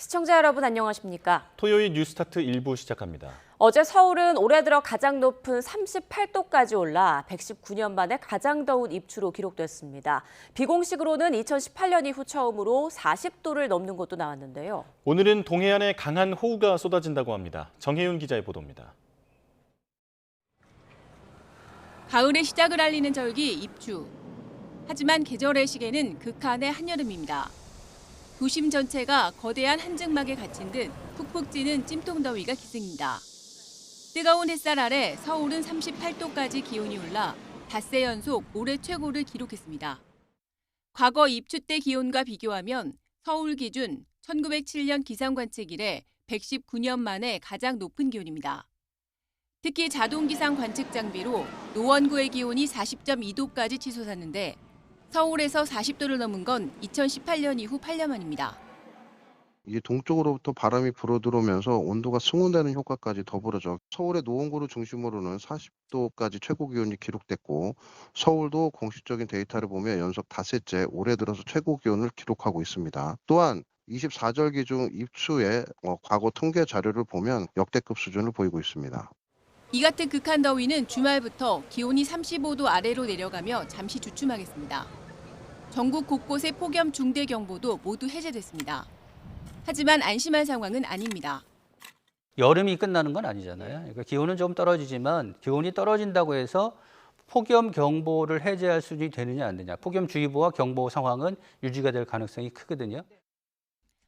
시청자 여러분 안녕하십니까? 토요일 뉴스타트 1부 시작합니다. 어제 서울은 올해 들어 가장 높은 38도까지 올라 119년 만에 가장 더운 입추로 기록됐습니다. 비공식으로는 2018년 이후 처음으로 40도를 넘는 곳도 나왔는데요. 오늘은 동해안에 강한 호우가 쏟아진다고 합니다. 정혜윤 기자의 보도입니다. 가을의 시작을 알리는 절기 입추. 하지만 계절의 시계는 극한의 한여름입니다. 도심 전체가 거대한 한증막에 갇힌 듯 푹푹 찌는 찜통더위가 기승입니다. 뜨거운 햇살 아래 서울은 38도까지 기온이 올라 닷새 연속 올해 최고를 기록했습니다. 과거 입추 때 기온과 비교하면 서울 기준 1907년 기상관측 이래 119년 만에 가장 높은 기온입니다. 특히 자동기상 관측 장비로 노원구의 기온이 40.2도까지 치솟았는데 서울에서 40도를 넘은 건 2018년 이후 8년 만입니다. 이게 동쪽으로부터 바람이 불어들어오면서 온도가 승온되는 효과까지 더불어져 서울의 노원구를 중심으로는 40도까지 최고 기온이 기록됐고 서울도 공식적인 데이터를 보면 연속 닷새째 올해 들어서 최고 기온을 기록하고 있습니다. 또한 24절기 중 입추의 과거 통계 자료를 보면 역대급 수준을 보이고 있습니다. 이 같은 극한 더위는 주말부터 기온이 35도 아래로 내려가며 잠시 주춤하겠습니다. 전국 곳곳의 폭염 중대경보도 모두 해제됐습니다. 하지만 안심할 상황은 아닙니다. 여름이 끝나는 건 아니잖아요. 그러니까 기온은 좀 떨어지지만 기온이 떨어진다고 해서 폭염 경보를 해제할 수준이 되느냐 안 되냐. 폭염주의보와 경보 상황은 유지가 될 가능성이 크거든요.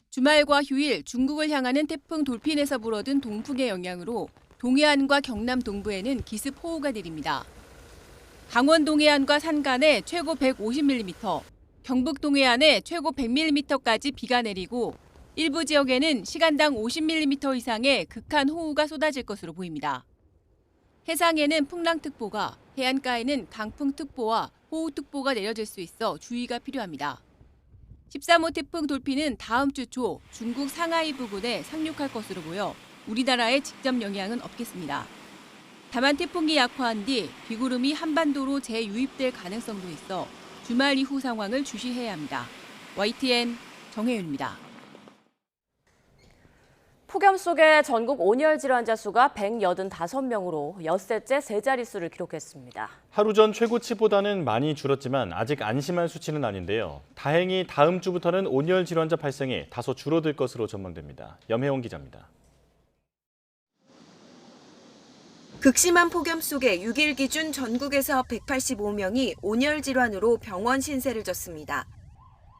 주말과 휴일 중국을 향하는 태풍 돌핀에서 불어든 동풍의 영향으로 동해안과 경남 동부에는 기습 호우가 내립니다. 강원 동해안과 산간에 최고 150mm, 경북 동해안에 최고 100mm까지 비가 내리고 일부 지역에는 시간당 50mm 이상의 극한 호우가 쏟아질 것으로 보입니다. 해상에는 풍랑특보가, 해안가에는 강풍특보와 호우특보가 내려질 수 있어 주의가 필요합니다. 13호 태풍 돌핀은 다음 주 초 중국 상하이 부근에 상륙할 것으로 보여 우리나라에 직접 영향은 없겠습니다. 다만 태풍이 약화한 뒤 비구름이 한반도로 재유입될 가능성도 있어 주말 이후 상황을 주시해야 합니다. YTN 정혜윤입니다. 폭염 속에 전국 온열 질환자 수가 185명으로 엿새째 세 자릿수를 기록했습니다. 하루 전 최고치보다는 많이 줄었지만 아직 안심할 수치는 아닌데요. 다행히 다음 주부터는 온열 질환자 발생이 다소 줄어들 것으로 전망됩니다. 염혜원 기자입니다. 극심한 폭염 속에 6일 기준 전국에서 185명이 온열 질환으로 병원 신세를 졌습니다.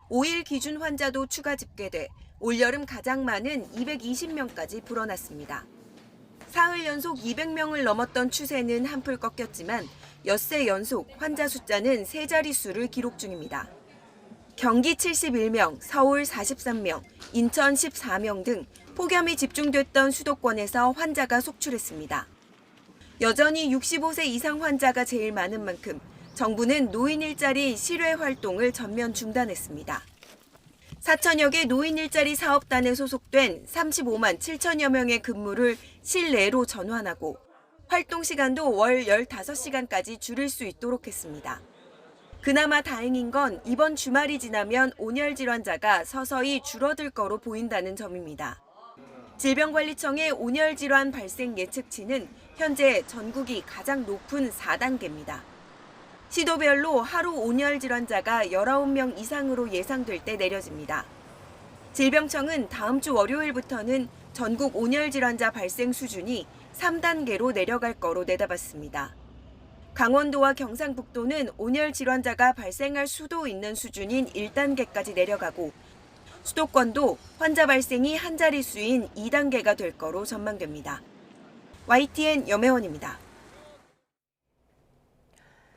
5일 기준 환자도 추가 집계돼 올여름 가장 많은 220명까지 불어났습니다. 사흘 연속 200명을 넘었던 추세는 한풀 꺾였지만 엿새 연속 환자 숫자는 세 자릿수를 기록 중입니다. 경기 71명, 서울 43명, 인천 14명 등 폭염이 집중됐던 수도권에서 환자가 속출했습니다. 여전히 65세 이상 환자가 제일 많은 만큼 정부는 노인 일자리 실외 활동을 전면 중단했습니다. 4천여 개 노인 일자리 사업단에 소속된 35만 7천여 명의 근무를 실내로 전환하고 활동 시간도 월 15시간까지 줄일 수 있도록 했습니다. 그나마 다행인 건 이번 주말이 지나면 온열 질환자가 서서히 줄어들 거로 보인다는 점입니다. 질병관리청의 온열 질환 발생 예측치는 현재 전국이 가장 높은 4단계입니다. 시도별로 하루 온열 질환자가 19명 이상으로 예상될 때 내려집니다. 질병청은 다음 주 월요일부터는 전국 온열 질환자 발생 수준이 3단계로 내려갈 거로 내다봤습니다. 강원도와 경상북도는 온열 질환자가 발생할 수도 있는 수준인 1단계까지 내려가고 수도권도 환자 발생이 한 자릿수인 2단계가 될 거로 전망됩니다. YTN 염혜원입니다.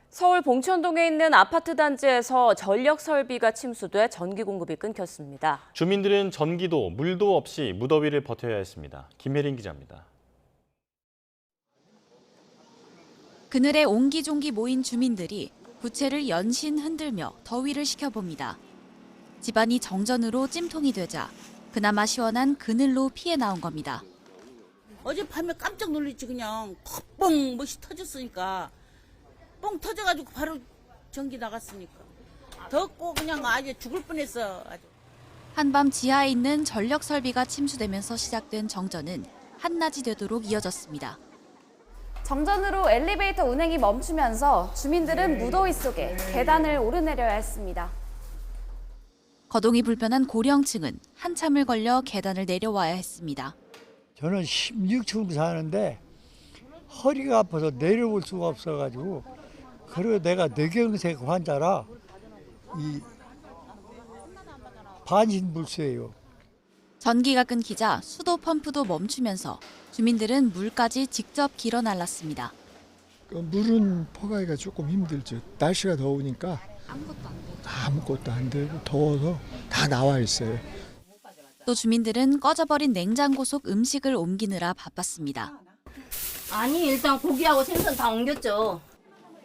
서울 봉천동에 있는 아파트 단지에서 전력 설비가 침수돼 전기 공급이 끊겼습니다. 주민들은 전기도 물도 없이 무더위를 버텨야 했습니다. 김혜린 기자입니다. 그늘에 옹기종기 모인 주민들이 부채를 연신 흔들며 더위를 식혀봅니다. 집안이 정전으로 찜통이 되자 그나마 시원한 그늘로 피해 나온 겁니다. 어젯밤에 깜짝 놀랐지. 그냥 뻥 멋이 터졌으니까 뻥 터져가지고 바로 전기 나갔으니까 덥고 그냥 아주 죽을 뻔했어. 아주. 한밤 지하에 있는 전력 설비가 침수되면서 시작된 정전은 한낮이 되도록 이어졌습니다. 정전으로 엘리베이터 운행이 멈추면서 주민들은 무더위 속에 계단을 오르내려야 했습니다. 거동이 불편한 고령층은 한참을 걸려 계단을 내려와야 했습니다. 저는 16층으로 사는데 허리가 아파서 내려올 수가 없어가지고, 그리고 내가 뇌경색 환자라 이 반신불수예요. 전기가 끊기자 수도 펌프도 멈추면서 주민들은 물까지 직접 길어 날랐습니다. 물은 퍼가기가 조금 힘들죠. 날씨가 더우니까 아무것도 안 되고 더워서 다 나와 있어요. 또 주민들은 꺼져버린 냉장고 속 음식을 옮기느라 바빴습니다. 아니, 일단 고기하고 생선 다 옮겼죠.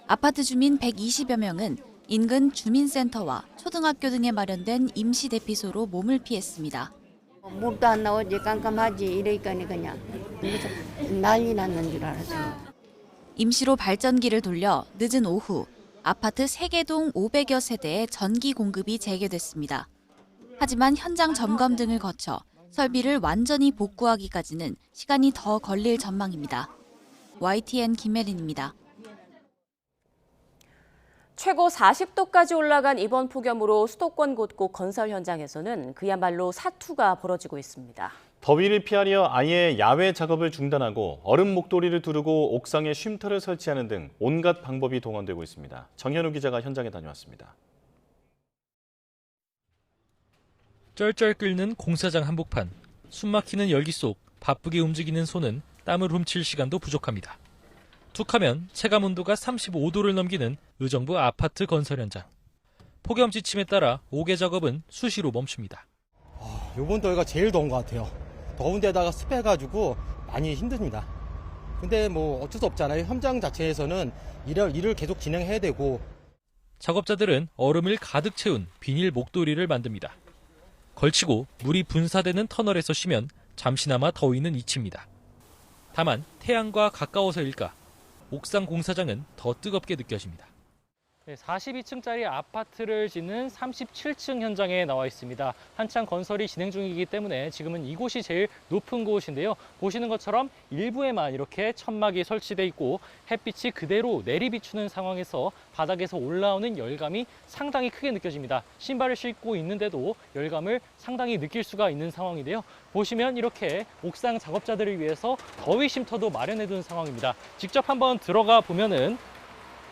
아파트 주민 120여 명은 인근 주민센터와 초등학교 등에 마련된 임시 대피소로 몸을 피했습니다. 물도 안 나오지, 깜깜하지, 이러니까 그냥 난리 났는 줄 알았어요. 임시로 발전기를 돌려 늦은 오후 아파트 3개 동 500여 세대에 전기 공급이 재개됐습니다. 하지만 현장 점검 등을 거쳐 설비를 완전히 복구하기까지는 시간이 더 걸릴 전망입니다. YTN 김혜린입니다. 최고 40도까지 올라간 이번 폭염으로 수도권 곳곳 건설 현장에서는 그야말로 사투가 벌어지고 있습니다. 더위를 피하려 아예 야외 작업을 중단하고 얼음 목도리를 두르고 옥상에 쉼터를 설치하는 등 온갖 방법이 동원되고 있습니다. 정현우 기자가 현장에 다녀왔습니다. 쩔쩔 끓는 공사장 한복판. 숨막히는 열기 속 바쁘게 움직이는 손은 땀을 훔칠 시간도 부족합니다. 툭하면 체감 온도가 35도를 넘기는 의정부 아파트 건설 현장. 폭염 지침에 따라 5개 작업은 수시로 멈춥니다. 이번 더위가 제일 더운 것 같아요. 더운 데다가 습해가지고 많이 힘듭니다. 근데 뭐 어쩔 수 없잖아요. 현장 자체에서는 일을 계속 진행해야 되고. 작업자들은 얼음을 가득 채운 비닐 목도리를 만듭니다. 걸치고 물이 분사되는 터널에서 쉬면 잠시나마 더위는 잊힙니다. 다만 태양과 가까워서일까 옥상 공사장은 더 뜨겁게 느껴집니다. 42층짜리 아파트를 짓는 37층 현장에 나와 있습니다. 한창 건설이 진행 중이기 때문에 지금은 이곳이 제일 높은 곳인데요. 보시는 것처럼 일부에만 이렇게 천막이 설치돼 있고 햇빛이 그대로 내리비추는 상황에서 바닥에서 올라오는 열감이 상당히 크게 느껴집니다. 신발을 신고 있는데도 열감을 상당히 느낄 수가 있는 상황인데요. 보시면 이렇게 옥상 작업자들을 위해서 더위 쉼터도 마련해 둔 상황입니다. 직접 한번 들어가 보면은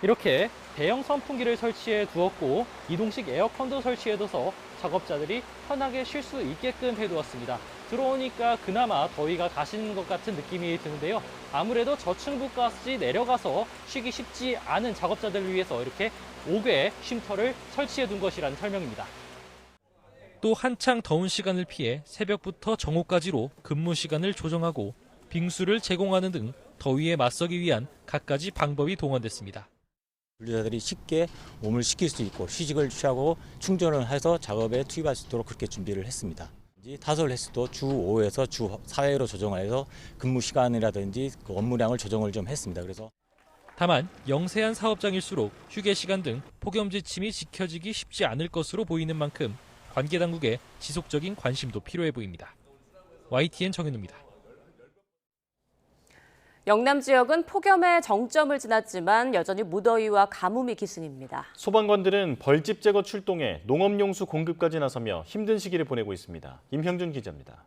이렇게 대형 선풍기를 설치해 두었고 이동식 에어컨도 설치해둬서 작업자들이 편하게 쉴 수 있게끔 해두었습니다. 들어오니까 그나마 더위가 가시는 것 같은 느낌이 드는데요. 아무래도 저층부까지 내려가서 쉬기 쉽지 않은 작업자들을 위해서 이렇게 5개 쉼터를 설치해 둔 것이라는 설명입니다. 또 한창 더운 시간을 피해 새벽부터 정오까지로 근무 시간을 조정하고 빙수를 제공하는 등 더위에 맞서기 위한 갖가지 방법이 동원됐습니다. 근로자들이 쉽게 몸을 식힐 수 있고 휴식을 취하고 충전을 해서 작업에 투입할 수 있도록 그렇게 준비를 했습니다. 타설 횟수도 주 5에서 주 4회로 조정해서 근무 시간이라든지 그 업무량을 조정을 좀 했습니다. 그래서 다만 영세한 사업장일수록 휴게 시간 등 폭염 지침이 지켜지기 쉽지 않을 것으로 보이는 만큼 관계 당국의 지속적인 관심도 필요해 보입니다. YTN 정현우입니다. 영남 지역은 폭염의 정점을 지났지만 여전히 무더위와 가뭄이 기승입니다. 소방관들은 벌집 제거 출동에 농업용수 공급까지 나서며 힘든 시기를 보내고 있습니다. 임형준 기자입니다.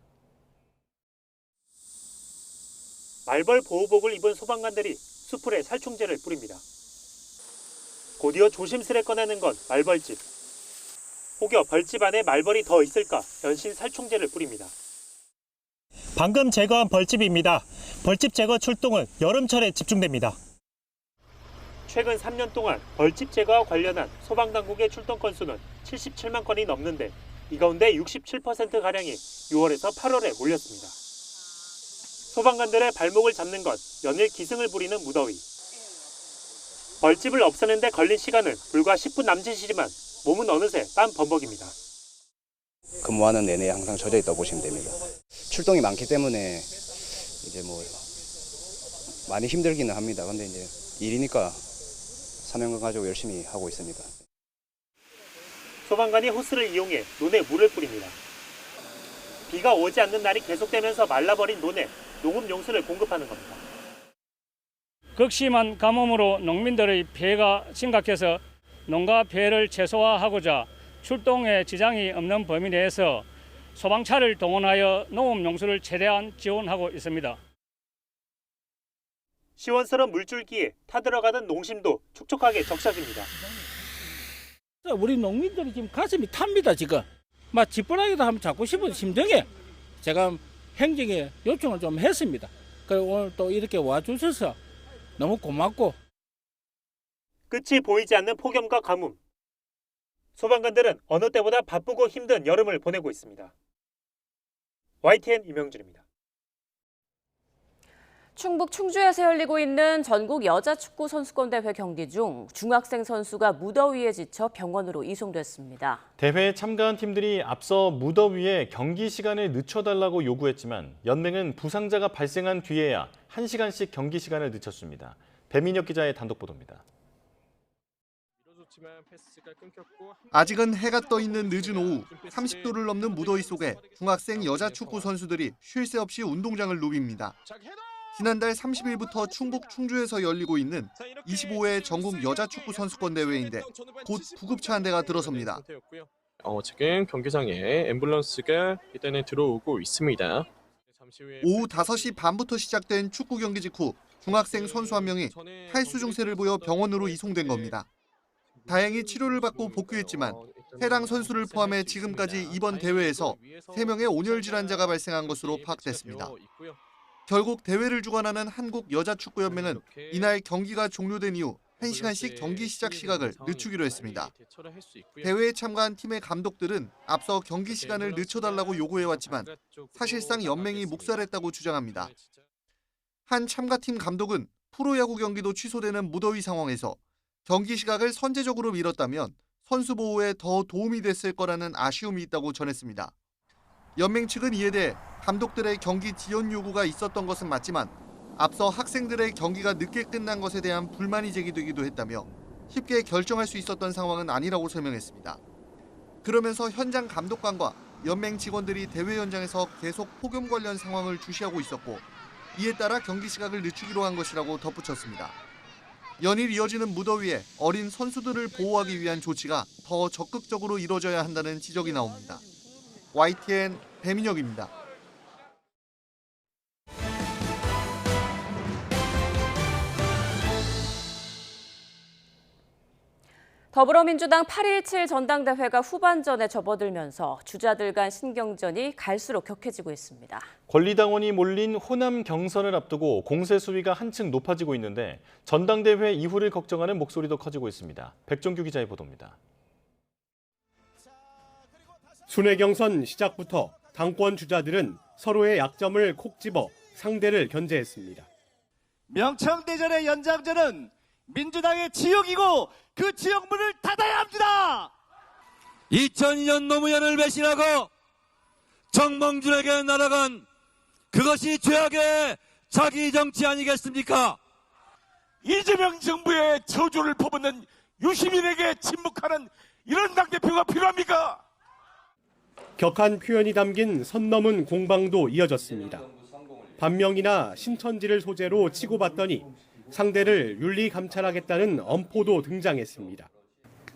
말벌 보호복을 입은 소방관들이 수풀에 살충제를 뿌립니다. 곧이어 조심스레 꺼내는 건 말벌집. 혹여 벌집 안에 말벌이 더 있을까 연신 살충제를 뿌립니다. 방금 제거한 벌집입니다. 벌집 제거 출동은 여름철에 집중됩니다. 최근 3년 동안 벌집 제거와 관련한 소방당국의 출동 건수는 77만 건이 넘는데 이 가운데 67%가량이 6월에서 8월에 몰렸습니다. 소방관들의 발목을 잡는 건 연일 기승을 부리는 무더위. 벌집을 없애는 데 걸린 시간은 불과 10분 남짓이지만 몸은 어느새 땀 범벅입니다. 근무하는 내내 항상 젖어 있다고 보시면 됩니다. 출동이 많기 때문에 이제 뭐 많이 힘들기는 합니다. 근데 이제 일이니까 사명감 가지고 열심히 하고 있습니다. 소방관이 호스를 이용해 논에 물을 뿌립니다. 비가 오지 않는 날이 계속되면서 말라버린 논에 농업 용수를 공급하는 겁니다. 극심한 가뭄으로 농민들의 피해가 심각해서 농가 피해를 최소화하고자 출동에 지장이 없는 범위 내에서 소방차를 동원하여 농업용수를 최대한 지원하고 있습니다. 시원스러운 물줄기에 타들어가는 농심도 촉촉하게 적셔집니다. 우리 농민들이 지금 가슴이 탑니다. 지금 막 집보라기도 한번 잡고 싶은 심정에 제가 행정에 요청을 좀 했습니다. 그리고 오늘 또 이렇게 와주셔서 너무 고맙고. 끝이 보이지 않는 폭염과 가뭄. 소방관들은 어느 때보다 바쁘고 힘든 여름을 보내고 있습니다. YTN 이명준입니다. 충북 충주에서 열리고 있는 전국 여자축구 선수권대회 경기 중 중학생 선수가 무더위에 지쳐 병원으로 이송됐습니다. 대회에 참가한 팀들이 앞서 무더위에 경기 시간을 늦춰달라고 요구했지만 연맹은 부상자가 발생한 뒤에야 1시간씩 경기 시간을 늦췄습니다. 배민혁 기자의 단독 보도입니다. 아직은 해가 떠 있는 늦은 오후 30도를 넘는 무더위 속에 중학생 여자 축구 선수들이 쉴 새 없이 운동장을 누빕니다. 지난달 30일부터 충북 충주에서 열리고 있는 25회 전국 여자 축구 선수권 대회인데 곧 구급차 한 대가 들어섭니다. 지금 경기장에 앰뷸런스가 일단은 들어오고 있습니다. 오후 5시 반부터 시작된 축구 경기 직후 중학생 선수 한 명이 탈수 증세를 보여 병원으로 이송된 겁니다. 다행히 치료를 받고 복귀했지만 해당 선수를 포함해 지금까지 이번 대회에서 3명의 온열 질환자가 발생한 것으로 파악됐습니다. 결국 대회를 주관하는 한국여자축구연맹은 이날 경기가 종료된 이후 1시간씩 경기 시작 시각을 늦추기로 했습니다. 대회에 참가한 팀의 감독들은 앞서 경기 시간을 늦춰달라고 요구해왔지만 사실상 연맹이 묵살했다고 주장합니다. 한 참가팀 감독은 프로야구 경기도 취소되는 무더위 상황에서 경기 시각을 선제적으로 미뤘다면 선수 보호에 더 도움이 됐을 거라는 아쉬움이 있다고 전했습니다. 연맹 측은 이에 대해 감독들의 경기 지연 요구가 있었던 것은 맞지만 앞서 학생들의 경기가 늦게 끝난 것에 대한 불만이 제기되기도 했다며 쉽게 결정할 수 있었던 상황은 아니라고 설명했습니다. 그러면서 현장 감독관과 연맹 직원들이 대회 현장에서 계속 폭염 관련 상황을 주시하고 있었고 이에 따라 경기 시각을 늦추기로 한 것이라고 덧붙였습니다. 연일 이어지는 무더위에 어린 선수들을 보호하기 위한 조치가 더 적극적으로 이뤄져야 한다는 지적이 나옵니다. YTN 배민혁입니다. 더불어민주당 8.17 전당대회가 후반전에 접어들면서 주자들 간 신경전이 갈수록 격해지고 있습니다. 권리당원이 몰린 호남 경선을 앞두고 공세 수위가 한층 높아지고 있는데 전당대회 이후를 걱정하는 목소리도 커지고 있습니다. 백종규 기자의 보도입니다. 순회 경선 시작부터 당권 주자들은 서로의 약점을 콕 집어 상대를 견제했습니다. 명청대전의 연장전은 민주당의 지역이고 그 지역 문을 닫아야 합니다. 2002년 노무현을 배신하고 정몽준에게 날아간 그것이 죄악의 자기 정치 아니겠습니까? 이재명 정부의 저주를 퍼붓는 유시민에게 침묵하는 이런 당대표가 필요합니까? 격한 표현이 담긴 선 넘은 공방도 이어졌습니다. 반명이나 신천지를 소재로 치고받더니 상대를 윤리감찰하겠다는 엄포도 등장했습니다.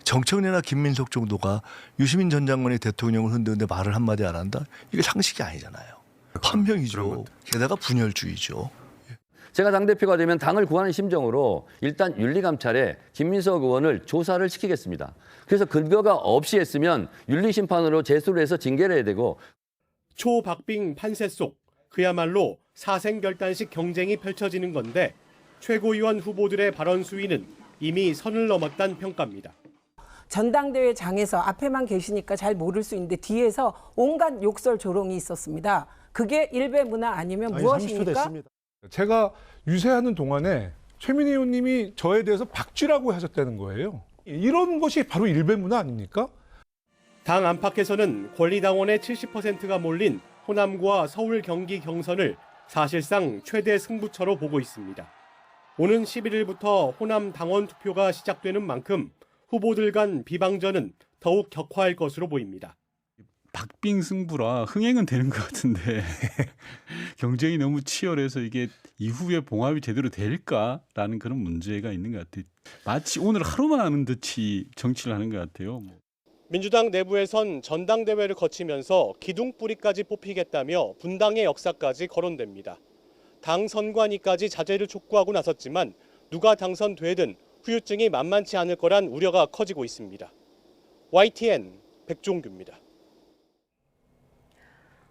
정청래나 김민석 정도가 유시민 전 장관이 대통령을 흔드는데 말을 한마디 안 한다? 이게 상식이 아니잖아요. 판명이죠. 게다가 분열주의죠. 제가 당대표가 되면 당을 구하는 심정으로 일단 윤리감찰에 김민석 의원을 조사를 시키겠습니다. 그래서 근거가 없이 했으면 윤리심판으로 제소를 해서 징계를 해야 되고. 초박빙 판세 속 그야말로 사생결단식 경쟁이 펼쳐지는 건데 최고위원 후보들의 발언 수위는 이미 선을 넘었다는 평가입니다. 전당대회 장에서 앞에만 계시니까 잘 모를 수 있는데 뒤에서 온갖 욕설 조롱이 있었습니다. 그게 일베 문화 아니면 무엇입니까? 제가 유세하는 동안에 최민희 의원님이 저에 대해서 박쥐라고 하셨다는 거예요. 이런 것이 바로 일베 문화 아닙니까? 당 안팎에서는 권리당원의 70%가 몰린 호남과 서울 경기 경선을 사실상 최대 승부처로 보고 있습니다. 오는 11일부터 호남 당원 투표가 시작되는 만큼 후보들 간 비방전은 더욱 격화할 것으로 보입니다. 박빙승부라 흥행은 되는 것 같은데 경쟁이 너무 치열해서 이게 이후에 봉합이 제대로 될까라는 그런 문제가 있는 것 같아요. 마치 오늘 하루만 하는 듯이 정치를 하는 것 같아요. 민주당 내부에선 전당대회를 거치면서 기둥뿌리까지 뽑히겠다며 분당의 역사까지 거론됩니다. 당 선관위까지 자제를 촉구하고 나섰지만 누가 당선되든 후유증이 만만치 않을 거란 우려가 커지고 있습니다. YTN 백종규입니다.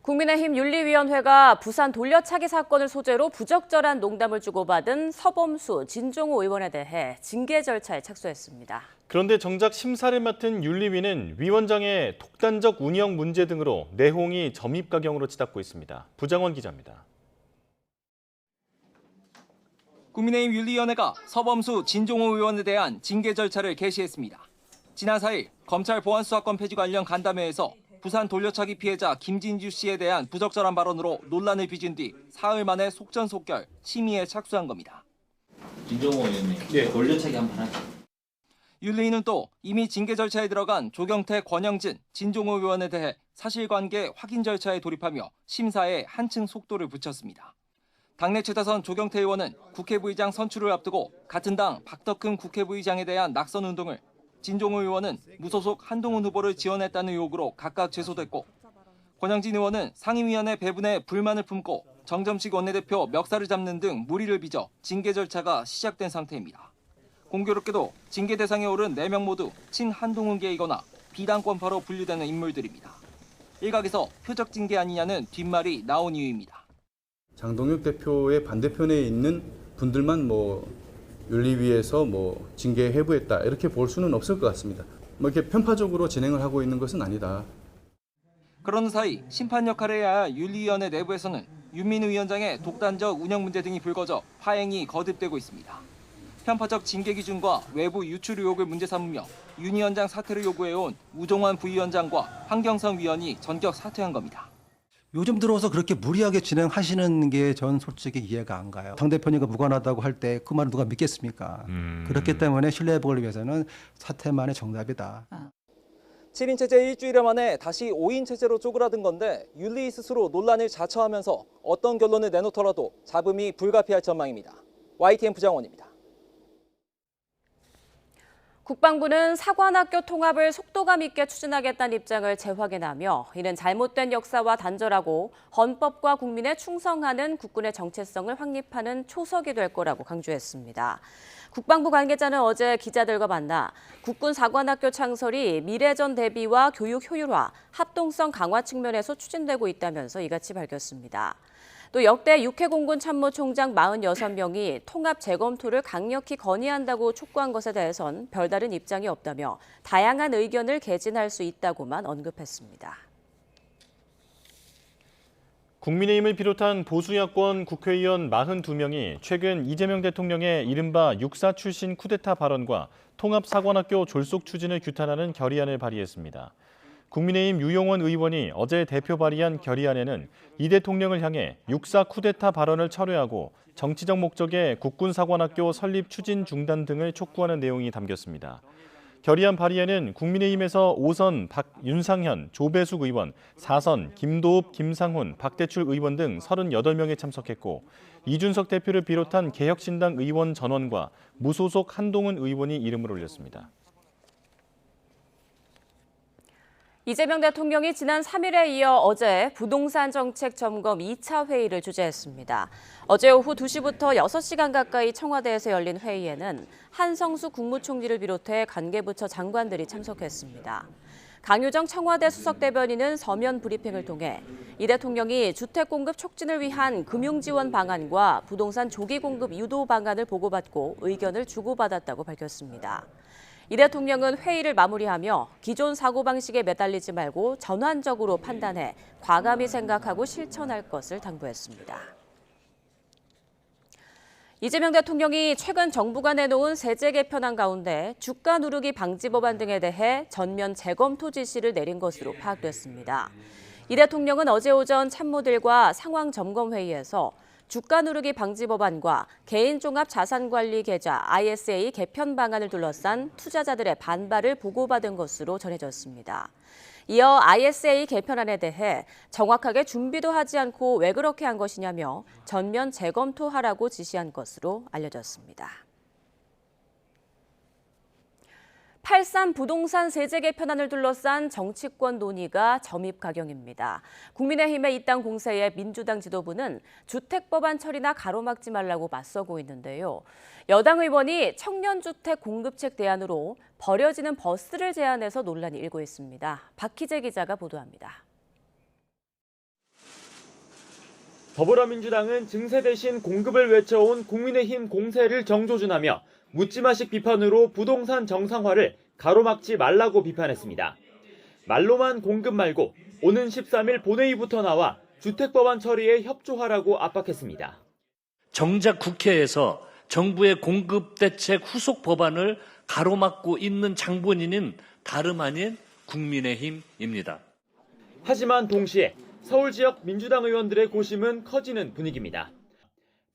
국민의힘 윤리위원회가 부산 돌려차기 사건을 소재로 부적절한 농담을 주고받은 서범수, 진종호 의원에 대해 징계 절차에 착수했습니다. 그런데 정작 심사를 맡은 윤리위는 위원장의 독단적 운영 문제 등으로 내홍이 점입가경으로 치닫고 있습니다. 부장원 기자입니다. 국민의힘 윤리위원회가 서범수, 진종호 의원에 대한 징계 절차를 개시했습니다. 지난 4일 검찰 보안수사권 폐지 관련 간담회에서 부산 돌려차기 피해자 김진주 씨에 대한 부적절한 발언으로 논란을 빚은 뒤 사흘 만에 속전속결 심의에 착수한 겁니다. 진종호 의원님, 돌려차기 한번 하죠. 윤리위는 또 이미 징계 절차에 들어간 조경태, 권영진, 진종호 의원에 대해 사실관계 확인 절차에 돌입하며 심사에 한층 속도를 붙였습니다. 당내 최다선 조경태 의원은 국회부의장 선출을 앞두고 같은 당 박덕흠 국회부의장에 대한 낙선 운동을, 진종호 의원은 무소속 한동훈 후보를 지원했다는 의혹으로 각각 제소됐고, 권영진 의원은 상임위원회 배분에 불만을 품고 정점식 원내대표 멱살을 잡는 등 물의를 빚어 징계 절차가 시작된 상태입니다. 공교롭게도 징계 대상에 오른 4명 모두 친한동훈계이거나 비당권파로 분류되는 인물들입니다. 일각에서 표적 징계 아니냐는 뒷말이 나온 이유입니다. 장동혁 대표의 반대편에 있는 분들만 윤리위에서 징계 회부했다 이렇게 볼 수는 없을 것 같습니다. 이렇게 편파적으로 진행을 하고 있는 것은 아니다. 그런 사이 심판 역할을 해야 할 윤리위원회 내부에서는 윤민우 위원장의 독단적 운영 문제 등이 불거져 파행이 거듭되고 있습니다. 편파적 징계 기준과 외부 유출 의혹을 문제 삼으며 윤 위원장 사퇴를 요구해온 우종환 부위원장과 황경성 위원이 전격 사퇴한 겁니다. 요즘 들어서 그렇게 무리하게 진행하시는 게 전 솔직히 이해가 안 가요. 당대표님과 무관하다고 할 때 그 말을 누가 믿겠습니까? 그렇기 때문에 신뢰 회복을 위해서는 사퇴만이 정답이다. 7인 체제 일주일 만에 다시 5인 체제로 쪼그라든 건데 윤리 스스로 논란을 자처하면서 어떤 결론을 내놓더라도 잡음이 불가피할 전망입니다. YTN 부장원입니다. 국방부는 사관학교 통합을 속도감 있게 추진하겠다는 입장을 재확인하며 이는 잘못된 역사와 단절하고 헌법과 국민에 충성하는 국군의 정체성을 확립하는 초석이 될 거라고 강조했습니다. 국방부 관계자는 어제 기자들과 만나 국군 사관학교 창설이 미래전 대비와 교육 효율화, 합동성 강화 측면에서 추진되고 있다면서 이같이 밝혔습니다. 또 역대 육해공군 참모총장 46명이 통합 재검토를 강력히 건의한다고 촉구한 것에 대해선 별다른 입장이 없다며 다양한 의견을 개진할 수 있다고만 언급했습니다. 국민의힘을 비롯한 보수야권 국회의원 42명이 최근 이재명 대통령의 이른바 육사 출신 쿠데타 발언과 통합사관학교 졸속 추진을 규탄하는 결의안을 발의했습니다. 국민의힘 유용원 의원이 어제 대표 발의한 결의안에는 이 대통령을 향해 육사 쿠데타 발언을 철회하고 정치적 목적의 국군사관학교 설립 추진 중단 등을 촉구하는 내용이 담겼습니다. 결의안 발의에는 국민의힘에서 5선 윤상현, 조배숙 의원, 4선 김도읍, 김상훈, 박대출 의원 등 38명이 참석했고 이준석 대표를 비롯한 개혁신당 의원 전원과 무소속 한동훈 의원이 이름을 올렸습니다. 이재명 대통령이 지난 3일에 이어 어제 부동산 정책 점검 2차 회의를 주재했습니다. 어제 오후 2시부터 6시간 가까이 청와대에서 열린 회의에는 한성수 국무총리를 비롯해 관계부처 장관들이 참석했습니다. 강효정 청와대 수석대변인은 서면 브리핑을 통해 이 대통령이 주택 공급 촉진을 위한 금융지원 방안과 부동산 조기 공급 유도 방안을 보고받고 의견을 주고받았다고 밝혔습니다. 이 대통령은 회의를 마무리하며 기존 사고방식에 매달리지 말고 전환적으로 판단해 과감히 생각하고 실천할 것을 당부했습니다. 이재명 대통령이 최근 정부가 내놓은 세제 개편안 가운데 주가 누르기 방지 법안 등에 대해 전면 재검토 지시를 내린 것으로 파악됐습니다. 이 대통령은 어제 오전 참모들과 상황 점검 회의에서 주가 누르기 방지 법안과 개인종합자산관리 계좌 ISA 개편 방안을 둘러싼 투자자들의 반발을 보고받은 것으로 전해졌습니다. 이어 ISA 개편안에 대해 정확하게 준비도 하지 않고 왜 그렇게 한 것이냐며 전면 재검토하라고 지시한 것으로 알려졌습니다. 8.3 부동산 세제 개편안을 둘러싼 정치권 논의가 점입가경입니다. 국민의힘의 이땅 공세에 민주당 지도부는 주택법안 처리나 가로막지 말라고 맞서고 있는데요. 여당 의원이 청년주택 공급책 대안으로 버려지는 버스를 제안해서 논란이 일고 있습니다. 박희재 기자가 보도합니다. 더불어민주당은 증세 대신 공급을 외쳐온 국민의힘 공세를 정조준하며 묻지마식 비판으로 부동산 정상화를 가로막지 말라고 비판했습니다. 말로만 공급 말고 오는 13일 본회의부터 나와 주택법안 처리에 협조하라고 압박했습니다. 정작 국회에서 정부의 공급대책 후속 법안을 가로막고 있는 장본인은 다름 아닌 국민의힘입니다. 하지만 동시에 서울 지역 민주당 의원들의 고심은 커지는 분위기입니다.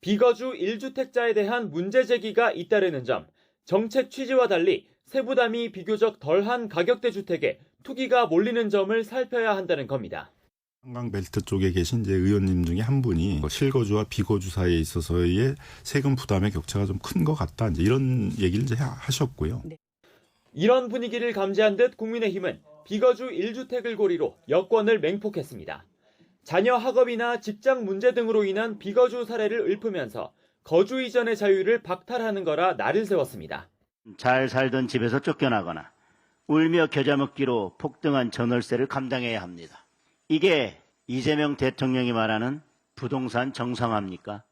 비거주 1주택자에 대한 문제 제기가 잇따르는 점, 정책 취지와 달리 세부담이 비교적 덜한 가격대 주택에 투기가 몰리는 점을 살펴야 한다는 겁니다. 한강벨트 쪽에 계신 이제 의원님 중에 한 분이 실거주와 비거주 사이에 있어서의 세금 부담의 격차가 좀 큰 것 같다. 이제 이런 얘기를 이제 하셨고요. 네. 이런 분위기를 감지한 듯 국민의힘은 비거주 1주택을 고리로 여권을 맹폭했습니다. 자녀 학업이나 직장 문제 등으로 인한 비거주 사례를 읊으면서 거주 이전의 자유를 박탈하는 거라 날을 세웠습니다. 잘 살던 집에서 쫓겨나거나 울며 겨자 먹기로 폭등한 전월세를 감당해야 합니다. 이게 이재명 대통령이 말하는 부동산 정상화입니까?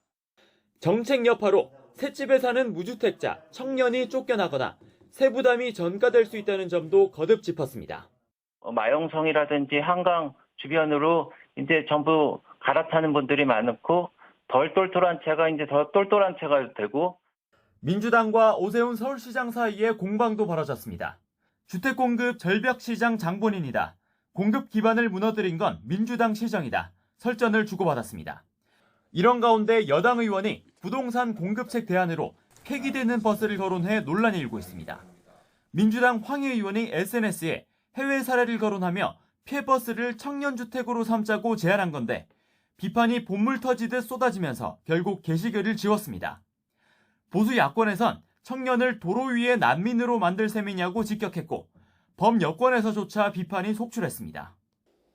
정책 여파로 새집에 사는 무주택자, 청년이 쫓겨나거나 세부담이 전가될 수 있다는 점도 거듭 짚었습니다. 마용성이라든지 한강 주변으로 이제 전부 갈아타는 분들이 많고 덜 똘똘한 채가 이제 더 똘똘한 채가 되고 민주당과 오세훈 서울시장 사이에 공방도 벌어졌습니다. 주택공급 절벽시장 장본인이다. 공급 기반을 무너뜨린 건 민주당 시정이다. 설전을 주고받았습니다. 이런 가운데 여당 의원이 부동산 공급책 대안으로 폐기되는 버스를 거론해 논란이 일고 있습니다. 민주당 황희 의원이 SNS에 해외 사례를 거론하며 피해버스를 청년주택으로 삼자고 제안한 건데 비판이 본물 터지듯 쏟아지면서 결국 게시글을 지웠습니다. 보수 야권에선 청년을 도로 위에 난민으로 만들 셈이냐고 직격했고 범여권에서조차 비판이 속출했습니다.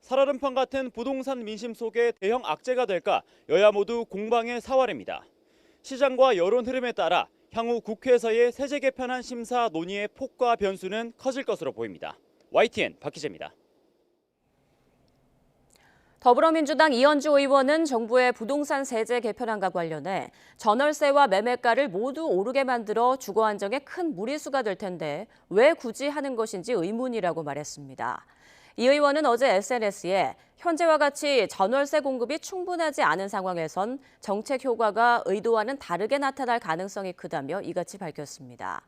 살얼음판 같은 부동산 민심 속에 대형 악재가 될까 여야 모두 공방의 사활입니다. 시장과 여론 흐름에 따라 향후 국회에서의 세제 개편안 심사 논의의 폭과 변수는 커질 것으로 보입니다. YTN 박희재입니다. 더불어민주당 이현주 의원은 정부의 부동산 세제 개편안과 관련해 전월세와 매매가를 모두 오르게 만들어 주거 안정에 큰 무리수가 될 텐데 왜 굳이 하는 것인지 의문이라고 말했습니다. 이 의원은 어제 SNS에 현재와 같이 전월세 공급이 충분하지 않은 상황에선 정책 효과가 의도와는 다르게 나타날 가능성이 크다며 이같이 밝혔습니다.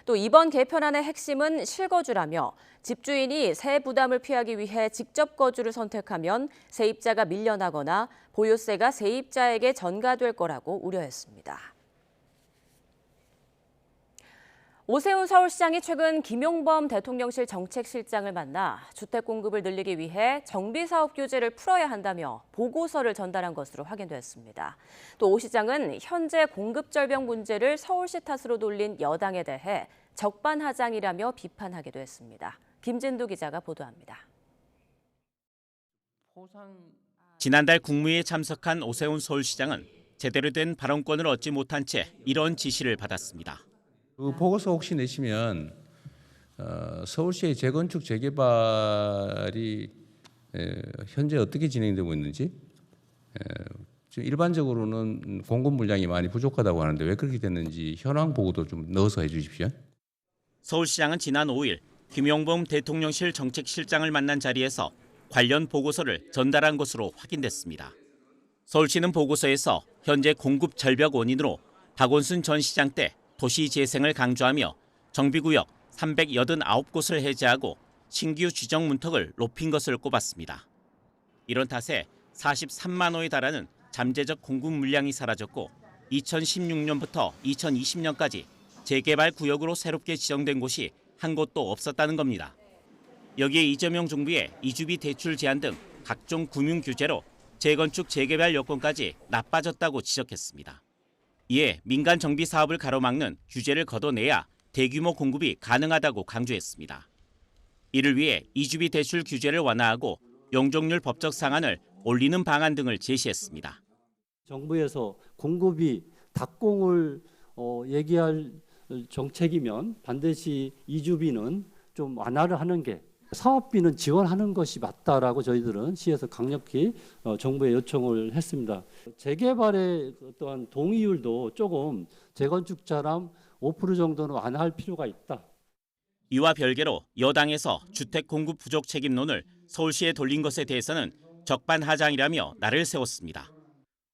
또 이번 개편안의 핵심은 실거주라며 집주인이 세 부담을 피하기 위해 직접 거주를 선택하면 세입자가 밀려나거나 보유세가 세입자에게 전가될 거라고 우려했습니다. 오세훈 서울시장이 최근 김용범 대통령실 정책실장을 만나 주택 공급을 늘리기 위해 정비사업 규제를 풀어야 한다며 보고서를 전달한 것으로 확인됐습니다. 또 오 시장은 현재 공급 절벽 문제를 서울시 탓으로 돌린 여당에 대해 적반하장이라며 비판하기도 했습니다. 김진두 기자가 보도합니다. 지난달 국무회의에 참석한 오세훈 서울시장은 제대로 된 발언권을 얻지 못한 채 이런 지시를 받았습니다. 그 보고서 혹시 내시면 서울시의 재건축 재개발이 현재 어떻게 진행되고 있는지 지금 일반적으로는 공급 물량이 많이 부족하다고 하는데 왜 그렇게 됐는지 현황 보고도 좀 넣어서 해주십시오. 서울시장은 지난 5일 김용범 대통령실 정책실장을 만난 자리에서 관련 보고서를 전달한 것으로 확인됐습니다. 서울시는 보고서에서 현재 공급 절벽 원인으로 박원순 전 시장 때 도시 재생을 강조하며 정비구역 389곳을 해제하고 신규 지정 문턱을 높인 것을 꼽았습니다. 이런 탓에 43만 호에 달하는 잠재적 공급 물량이 사라졌고 2016년부터 2020년까지 재개발 구역으로 새롭게 지정된 곳이 한 곳도 없었다는 겁니다. 여기에 이재명 정부의 이주비 대출 제한 등 각종 금융 규제로 재건축 재개발 여건까지 나빠졌다고 지적했습니다. 이에 민간 정비 사업을 가로막는 규제를 걷어내야 대규모 공급이 가능하다고 강조했습니다. 이를 위해 이주비 대출 규제를 완화하고 용적률 법적 상한을 올리는 방안 등을 제시했습니다. 정부에서 공급이 닭공을 얘기할 정책이면 반드시 이주비는 좀 완화를 하는 게 사업비는 지원하는 것이 맞다라고 저희들은 시에서 강력히 정부에 요청을 했습니다. 재개발의 어떠한 동의율도 조금 재건축자랑 5% 정도는 완화할 필요가 있다. 이와 별개로 여당에서 주택 공급 부족 책임론을 서울시에 돌린 것에 대해서는 적반하장이라며 날을 세웠습니다.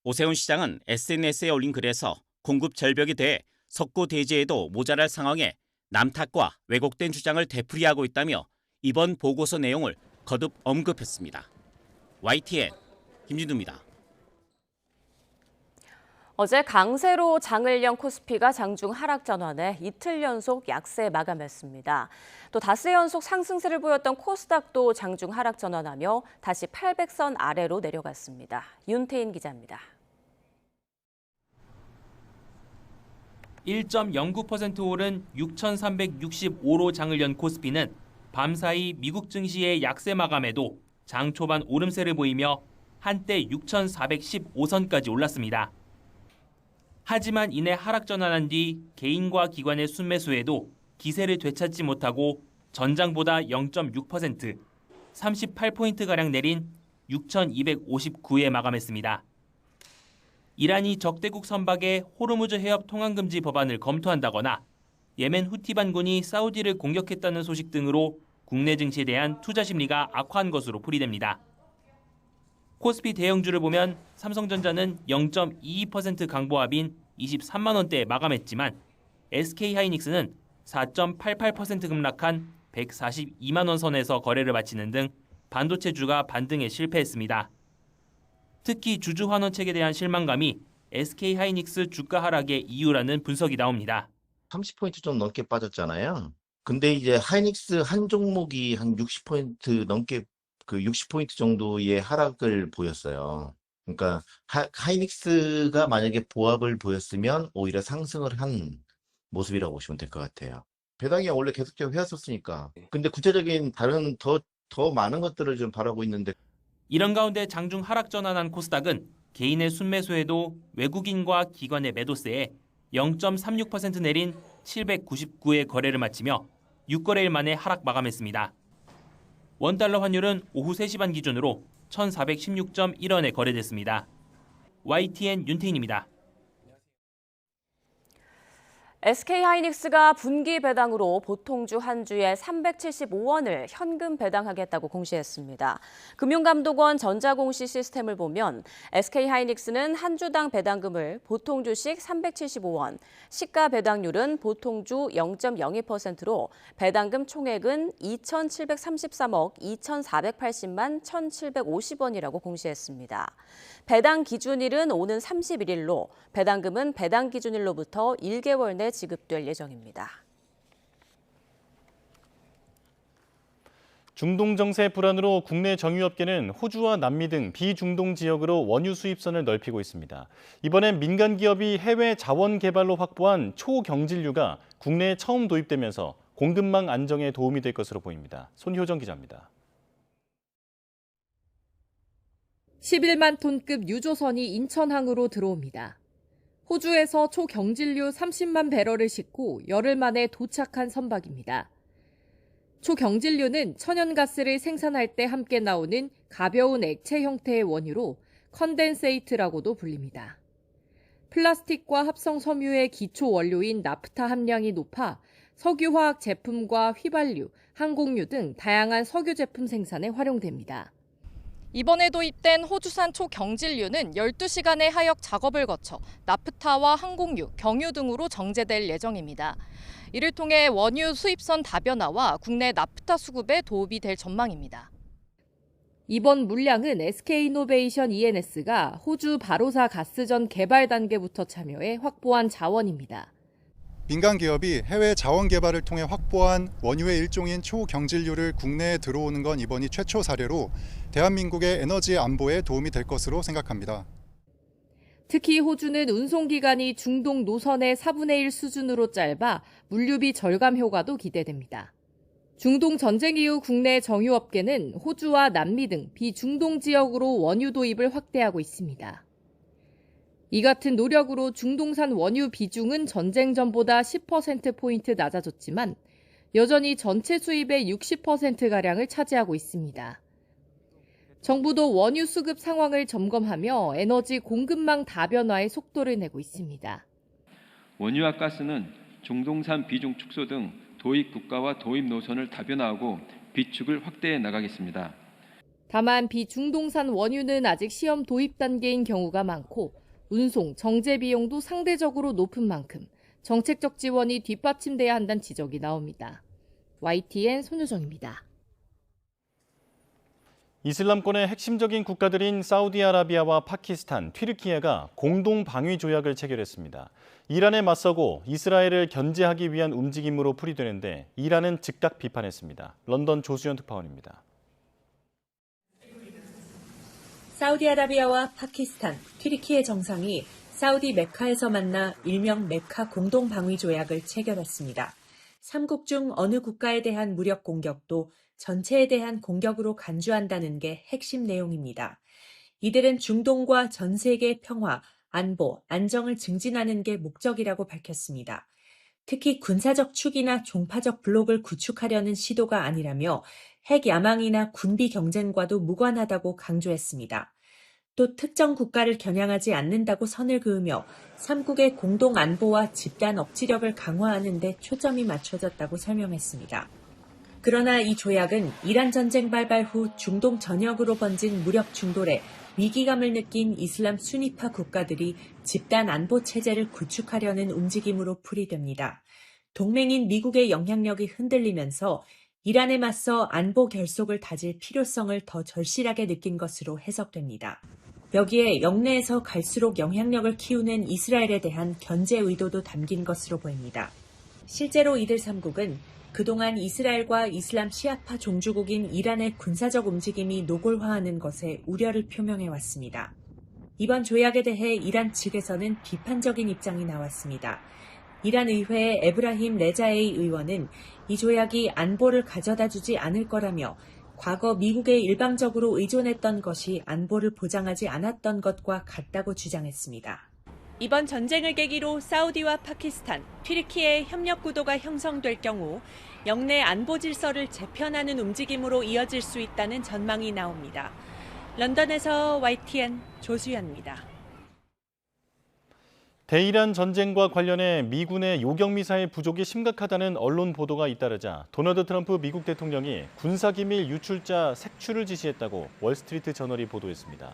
오세훈 시장은 SNS에 올린 글에서 공급 절벽에 대해 석고대죄에도 모자랄 상황에 남탓과 왜곡된 주장을 되풀이하고 있다며 이번 보고서 내용을 거듭 언급했습니다. YTN 김진두입니다. 어제 강세로 장을 연 코스피가 장중 하락 전환해 이틀 연속 약세 마감했습니다. 또 닷새 연속 상승세를 보였던 코스닥도 장중 하락 전환하며 다시 800선 아래로 내려갔습니다. 윤태인 기자입니다. 1.09% 오른 6,365로 장을 연 코스피는 밤사이 미국 증시의 약세 마감에도 장 초반 오름세를 보이며 한때 6,415선까지 올랐습니다. 하지만 이내 하락 전환한 뒤 개인과 기관의 순매수에도 기세를 되찾지 못하고 전장보다 0.6%, 38포인트가량 내린 6,259에 마감했습니다. 이란이 적대국 선박의 호르무즈 해협 통항금지 법안을 검토한다거나 예멘 후티 반군이 사우디를 공격했다는 소식 등으로 국내 증시에 대한 투자 심리가 악화한 것으로 풀이됩니다. 코스피 대형주를 보면 삼성전자는 0.22% 강보합인 23만 원대에 마감했지만 SK하이닉스는 4.88% 급락한 142만 원 선에서 거래를 마치는 등 반도체주가 반등에 실패했습니다. 특히 주주 환원책에 대한 실망감이 SK하이닉스 주가 하락의 이유라는 분석이 나옵니다. 30포인트 좀 넘게 빠졌잖아요. 근데 이제 하이닉스 한 종목이 한 60포인트 넘게 그 60포인트 정도의 하락을 보였어요. 그러니까 하이닉스가 만약에 보합을 보였으면 오히려 상승을 한 모습이라고 보시면 될 것 같아요. 배당이 원래 계속적으로 해왔었으니까. 근데 구체적인 다른 더 많은 것들을 좀 바라고 있는데. 이런 가운데 장중 하락 전환한 코스닥은 개인의 순매수에도 외국인과 기관의 매도세에 0.36% 내린 799의 거래를 마치며 6거래일 만에 하락 마감했습니다. 원달러 환율은 오후 3시 반 기준으로 1,416.1원에 거래됐습니다. YTN 윤태인입니다. SK하이닉스가 분기 배당으로 보통주 한 주에 375원을 현금 배당하겠다고 공시했습니다. 금융감독원 전자공시 시스템을 보면 SK하이닉스는 한 주당 배당금을 보통주씩 375원, 시가 배당률은 보통주 0.02%로 배당금 총액은 2,733억 2,480만 1,750원이라고 공시했습니다. 배당 기준일은 오는 31일로 배당금은 배당 기준일로부터 1개월 내 지급될 예정입니다. 중동 정세 불안으로 국내 정유업계는 호주와 남미 등 비중동 지역으로 원유 수입선을 넓히고 있습니다. 이번엔 민간 기업이 해외 자원 개발로 확보한 초경질유가 국내에 처음 도입되면서 공급망 안정에 도움이 될 것으로 보입니다. 손효정 기자입니다. 11만 톤급 유조선이 인천항으로 들어옵니다. 호주에서 초경질유 30만 배럴을 싣고 열흘 만에 도착한 선박입니다. 초경질유는 천연가스를 생산할 때 함께 나오는 가벼운 액체 형태의 원유로 컨덴세이트라고도 불립니다. 플라스틱과 합성 섬유의 기초 원료인 나프타 함량이 높아 석유화학 제품과 휘발유, 항공유 등 다양한 석유 제품 생산에 활용됩니다. 이번에 도입된 호주산 초경질유는 12시간의 하역 작업을 거쳐 나프타와 항공유, 경유 등으로 정제될 예정입니다. 이를 통해 원유 수입선 다변화와 국내 나프타 수급에 도움이 될 전망입니다. 이번 물량은 SK이노베이션 ENS가 호주 바로사 가스전 개발 단계부터 참여해 확보한 자원입니다. 민간 기업이 해외 자원 개발을 통해 확보한 원유의 일종인 초경질유를 국내에 들어오는 건 이번이 최초 사례로 대한민국의 에너지 안보에 도움이 될 것으로 생각합니다. 특히 호주는 운송기간이 중동 노선의 4분의 1 수준으로 짧아 물류비 절감 효과도 기대됩니다. 중동 전쟁 이후 국내 정유업계는 호주와 남미 등 비중동 지역으로 원유 도입을 확대하고 있습니다. 이 같은 노력으로 중동산 원유 비중은 전쟁 전보다 10%포인트 낮아졌지만 여전히 전체 수입의 60%가량을 차지하고 있습니다. 정부도 원유 수급 상황을 점검하며 에너지 공급망 다변화에 속도를 내고 있습니다. 원유와 가스는 중동산 비중 축소 등 도입 국가와 도입 노선을 다변화하고 비축을 확대해 나가겠습니다. 다만 비중동산 원유는 아직 시험 도입 단계인 경우가 많고 운송, 정제 비용도 상대적으로 높은 만큼 정책적 지원이 뒷받침돼야 한다는 지적이 나옵니다. YTN 손효정입니다. 이슬람권의 핵심적인 국가들인 사우디아라비아와 파키스탄, 튀르키예가 공동 방위 조약을 체결했습니다. 이란에 맞서고 이스라엘을 견제하기 위한 움직임으로 풀이되는데 이란은 즉각 비판했습니다. 런던 조수연 특파원입니다. 사우디아라비아와 파키스탄, 튀르키예 정상이 사우디 메카에서 만나 일명 메카 공동방위조약을 체결했습니다. 3국 중 어느 국가에 대한 무력 공격도 전체에 대한 공격으로 간주한다는 게 핵심 내용입니다. 이들은 중동과 전 세계 평화, 안보, 안정을 증진하는 게 목적이라고 밝혔습니다. 특히 군사적 축이나 종파적 블록을 구축하려는 시도가 아니라며 핵 야망이나 군비 경쟁과도 무관하다고 강조했습니다. 또 특정 국가를 겨냥하지 않는다고 선을 그으며 3국의 공동 안보와 집단 억지력을 강화하는 데 초점이 맞춰졌다고 설명했습니다. 그러나 이 조약은 이란 전쟁 발발 후 중동 전역으로 번진 무력 충돌에 위기감을 느낀 이슬람 수니파 국가들이 집단 안보 체제를 구축하려는 움직임으로 풀이됩니다. 동맹인 미국의 영향력이 흔들리면서 이란에 맞서 안보 결속을 다질 필요성을 더 절실하게 느낀 것으로 해석됩니다. 여기에 영내에서 갈수록 영향력을 키우는 이스라엘에 대한 견제 의도도 담긴 것으로 보입니다. 실제로 이들 3국은 그동안 이스라엘과 이슬람 시아파 종주국인 이란의 군사적 움직임이 노골화하는 것에 우려를 표명해왔습니다. 이번 조약에 대해 이란 측에서는 비판적인 입장이 나왔습니다. 이란 의회의 에브라힘 레자에이 의원은 이 조약이 안보를 가져다 주지 않을 거라며 과거 미국에 일방적으로 의존했던 것이 안보를 보장하지 않았던 것과 같다고 주장했습니다. 이번 전쟁을 계기로 사우디와 파키스탄, 튀르키예의 협력 구도가 형성될 경우 영내 안보 질서를 재편하는 움직임으로 이어질 수 있다는 전망이 나옵니다. 런던에서 YTN 조수연입니다. 대이란 전쟁과 관련해 미군의 요격미사일 부족이 심각하다는 언론 보도가 잇따르자 도널드 트럼프 미국 대통령이 군사기밀 유출자 색출을 지시했다고 월스트리트 저널이 보도했습니다.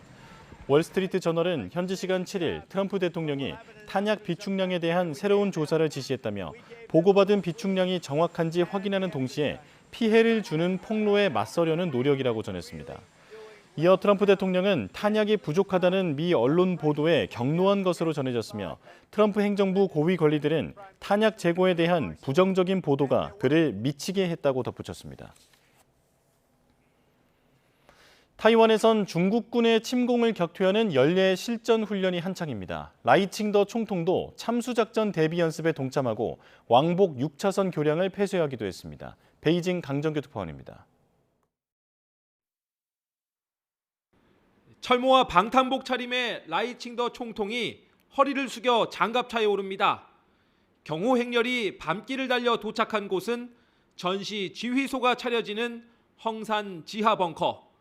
월스트리트 저널은 현지 시간 7일 트럼프 대통령이 탄약 비축량에 대한 새로운 조사를 지시했다며 보고받은 비축량이 정확한지 확인하는 동시에 피해를 주는 폭로에 맞서려는 노력이라고 전했습니다. 이어 트럼프 대통령은 탄약이 부족하다는 미 언론 보도에 격노한 것으로 전해졌으며 트럼프 행정부 고위 관리들은 탄약 재고에 대한 부정적인 보도가 그를 미치게 했다고 덧붙였습니다. 타이완에선 중국군의 침공을 격퇴하는 연례 실전 훈련이 한창입니다. 라이칭더 총통도 참수작전 대비 연습에 동참하고 왕복 6차선 교량을 폐쇄하기도 했습니다. 베이징 강정규 특파원입니다. 철모와 방탄복 차림의 라이칭더 총통이 허리를 숙여 장갑차에 오릅니다. 경호 행렬이 밤길을 달려 도착한 곳은 전시 지휘소가 차려지는 헝산 지하 벙커.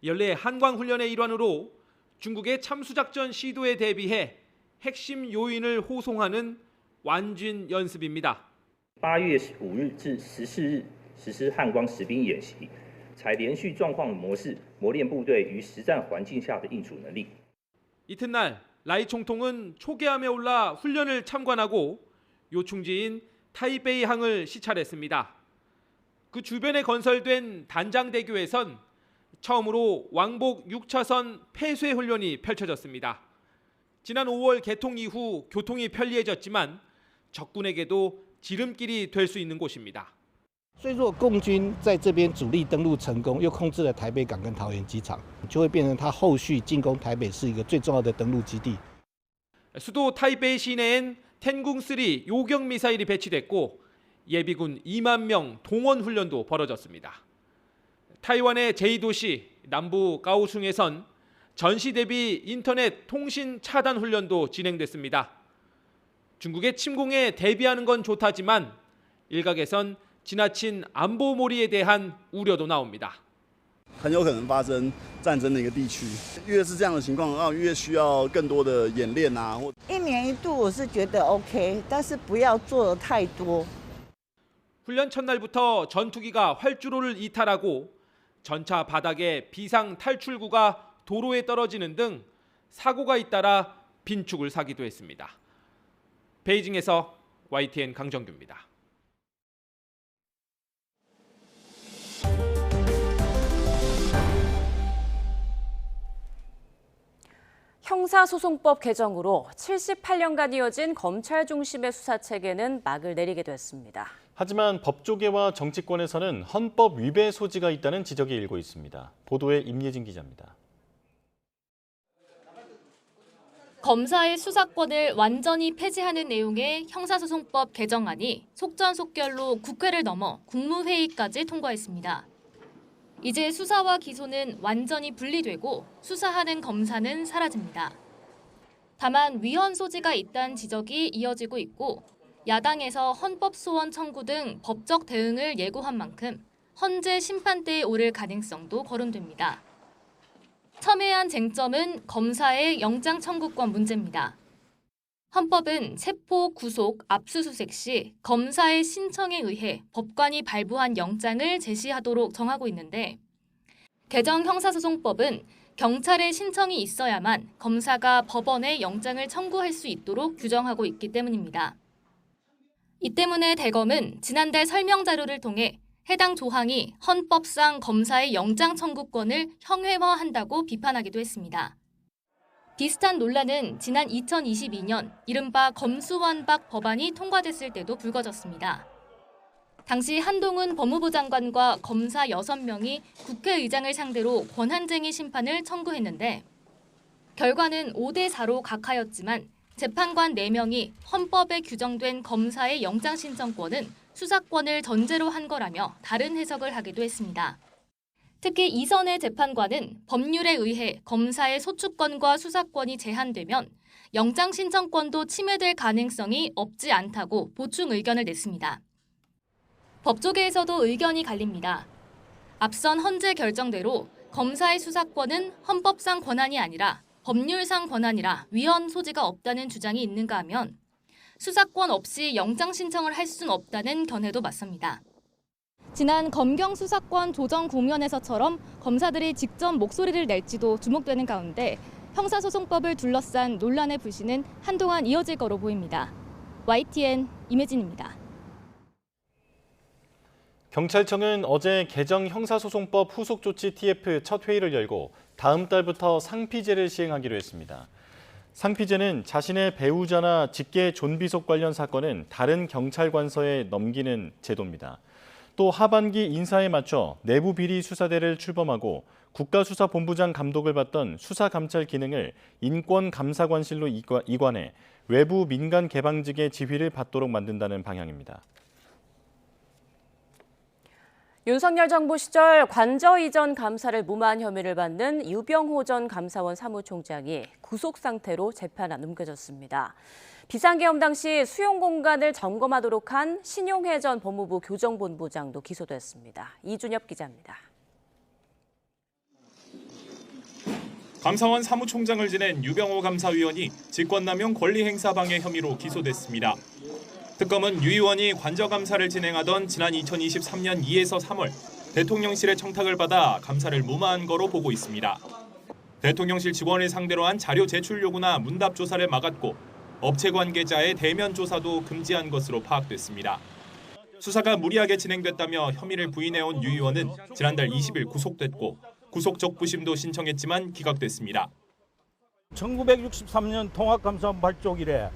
연례 한광훈련의 일환으로 중국의 참수작전 시도에 대비해 핵심 요인을 호송하는 완준 연습입니다. 8月5日至14日实施汉光实兵演习，采连续状况模式磨练部队于实战环境下的应处能力。 이튿날 라이 총통은 초계함에 올라 훈련을 참관하고 요충지인 타이베이항을 시찰했습니다. 그 주변에 건설된 단장대교에선 처음으로 왕복 6차선 폐쇄 훈련이 펼쳐졌습니다. 지난 5월 개통 이후 교통이 편리해졌지만 적군에게도 지름길이 될 수 있는 곳입니다. 所以如果共军在这边主力登陆成功，又控制了台北港跟桃园机场，就会变成他后续进攻台北市一个最重要的登陆基地。 수도 타이베이 시내엔 텐궁3 요격 미사일이 배치됐고 예비군 2만 명 동원 훈련도 벌어졌습니다. 타이완의 제2도시 남부 가오슝에선 전시 대비 인터넷 통신 차단 훈련도 진행됐습니다. 중국의 침공에 대비하는 건 좋다지만 일각에선 지나친 안보몰이에 대한 우려도 나옵니다. 很有可能发生战争的一个地区，越是这样的情况，越需要更多的演练啊。1年1度我是觉得 OK， 但是不要做得太多。 훈련 첫날부터 전투기가 활주로를 이탈하고 전차 바닥에 비상 탈출구가 도로에 떨어지는 등 사고가 잇따라 빈축을 사기도 했습니다. 베이징에서 YTN 강정규입니다. 형사소송법 개정으로 78년간 이어진 검찰 중심의 수사체계는 막을 내리게 됐습니다. 하지만 법조계와 정치권에서는 헌법 위배 소지가 있다는 지적이 일고 있습니다. 보도에 임예진 기자입니다. 검사의 수사권을 완전히 폐지하는 내용의 형사소송법 개정안이 속전속결로 국회를 넘어 국무회의까지 통과했습니다. 이제 수사와 기소는 완전히 분리되고 수사하는 검사는 사라집니다. 다만 위헌 소지가 있다는 지적이 이어지고 있고 야당에서 헌법소원 청구 등 법적 대응을 예고한 만큼 헌재 심판대에 오를 가능성도 거론됩니다. 첨예한 쟁점은 검사의 영장 청구권 문제입니다. 헌법은 체포, 구속, 압수수색 시 검사의 신청에 의해 법관이 발부한 영장을 제시하도록 정하고 있는데 개정 형사소송법은 경찰의 신청이 있어야만 검사가 법원에 영장을 청구할 수 있도록 규정하고 있기 때문입니다. 이 때문에 대검은 지난달 설명 자료를 통해 해당 조항이 헌법상 검사의 영장 청구권을 형해화한다고 비판하기도 했습니다. 비슷한 논란은 지난 2022년 이른바 검수완박 법안이 통과됐을 때도 불거졌습니다. 당시 한동훈 법무부 장관과 검사 6명이 국회의장을 상대로 권한쟁의 심판을 청구했는데 결과는 5대4로 각하였지만 재판관 4명이 헌법에 규정된 검사의 영장 신청권은 수사권을 전제로 한 거라며 다른 해석을 하기도 했습니다. 특히 이선의 재판관은 법률에 의해 검사의 소추권과 수사권이 제한되면 영장 신청권도 침해될 가능성이 없지 않다고 보충 의견을 냈습니다. 법조계에서도 의견이 갈립니다. 앞선 헌재 결정대로 검사의 수사권은 헌법상 권한이 아니라 법률상 권한이라 위헌 소지가 없다는 주장이 있는가 하면 수사권 없이 영장 신청을 할 수는 없다는 견해도 맞섭니다. 지난 검경 수사권 조정 국면에서처럼 검사들이 직접 목소리를 낼지도 주목되는 가운데 형사소송법을 둘러싼 논란의 불씨는 한동안 이어질 거로 보입니다. YTN 임혜진입니다. 경찰청은 어제 개정 형사소송법 후속조치 TF 첫 회의를 열고 다음 달부터 상피제를 시행하기로 했습니다. 상피제는 자신의 배우자나 직계 존비속 관련 사건은 다른 경찰관서에 넘기는 제도입니다. 또 하반기 인사에 맞춰 내부 비리 수사대를 출범하고 국가수사본부장 감독을 받던 수사감찰 기능을 인권감사관실로 이관해 외부 민간 개방직의 지휘를 받도록 만든다는 방향입니다. 윤석열 정부 시절 관저 이전 감사를 무마한 혐의를 받는 유병호 전 감사원 사무총장이 구속 상태로 재판에 넘겨졌습니다. 비상계엄 당시 수용 공간을 점검하도록 한 신용해 전 법무부 교정본부장도 기소됐습니다. 이준엽 기자입니다. 감사원 사무총장을 지낸 유병호 감사위원이 직권남용 권리행사 방해 혐의로 기소됐습니다. 특검은 유 의원이 관저감사를 진행하던 지난 2023년 2에서 3월 대통령실의 청탁을 받아 감사를 무마한 거로 보고 있습니다. 대통령실 직원을 상대로 한 자료 제출 요구나 문답 조사를 막았고 업체 관계자의 대면 조사도 금지한 것으로 파악됐습니다. 수사가 무리하게 진행됐다며 혐의를 부인해온 유 의원은 지난달 20일 구속됐고 구속 적부심도 신청했지만 기각됐습니다. 1963년 통합감사원 발족 이래